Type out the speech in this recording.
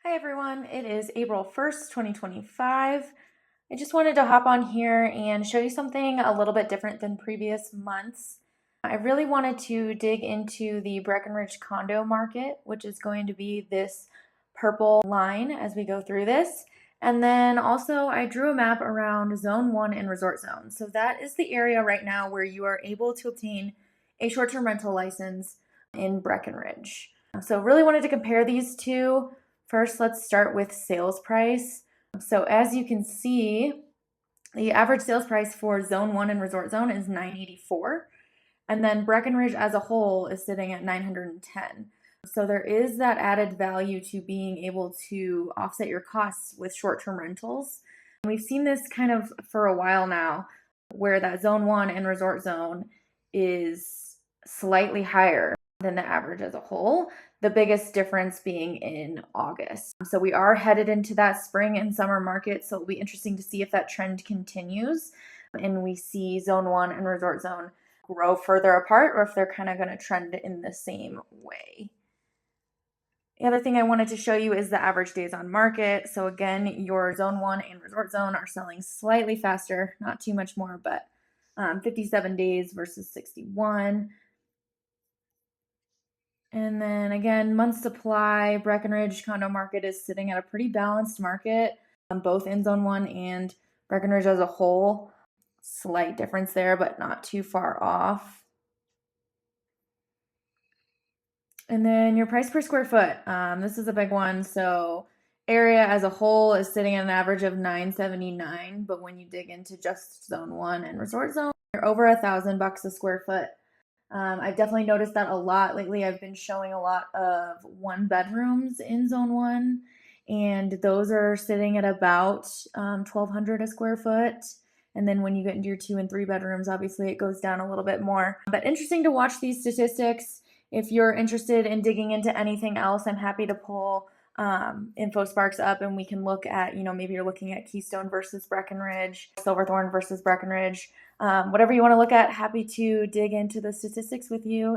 Hi everyone, it is April 1st, 2025. I just wanted to hop on here and show you something a little bit different than previous months. I really wanted to dig into the Breckenridge condo market, which is going to be this purple line as we go through this. And then also I drew a map around Zone 1 and Resort Zone. So that is the area right now where you are able to obtain a short-term rental license in Breckenridge. So really wanted to compare these two. First, let's start with sales price. So as you can see, the average sales price for Zone 1 and Resort Zone is $984. And then Breckenridge as a whole is sitting at $910. So there is that added value to being able to offset your costs with short-term rentals. And we've seen this kind of for a while now, where that Zone 1 and Resort Zone is slightly higher than the average as a whole. The biggest difference being in August. So we are headed into that spring and summer market, so it'll be interesting to see if that trend continues and we see Zone 1 and Resort Zone grow further apart, or if they're kind of going to trend in the same way. The other thing I wanted to show you is the average days on market. So again, your Zone 1 and Resort Zone are selling slightly faster, not too much more, but 57 days versus 61. And then again, month supply, Breckenridge condo market is sitting at a pretty balanced market, both in Zone 1 and Breckenridge as a whole. Slight difference there, but not too far off. And then your price per square foot. This is a big one. So area as a whole is sitting at an average of $979, but when you dig into just Zone 1 and Resort Zone, you're over $1,000 a square foot. I've definitely noticed that a lot lately. I've been showing a lot of 1 bedrooms in Zone 1, and those are sitting at about $1,200 a square foot. And then when you get into your 2 and 3 bedrooms, obviously it goes down a little bit more. But interesting to watch these statistics. If you're interested in digging into anything else, I'm happy to pull InfoSparks up and we can look at, maybe you're looking at Keystone versus Breckenridge, Silverthorne versus Breckenridge, whatever you want to look at. Happy to dig into the statistics with you.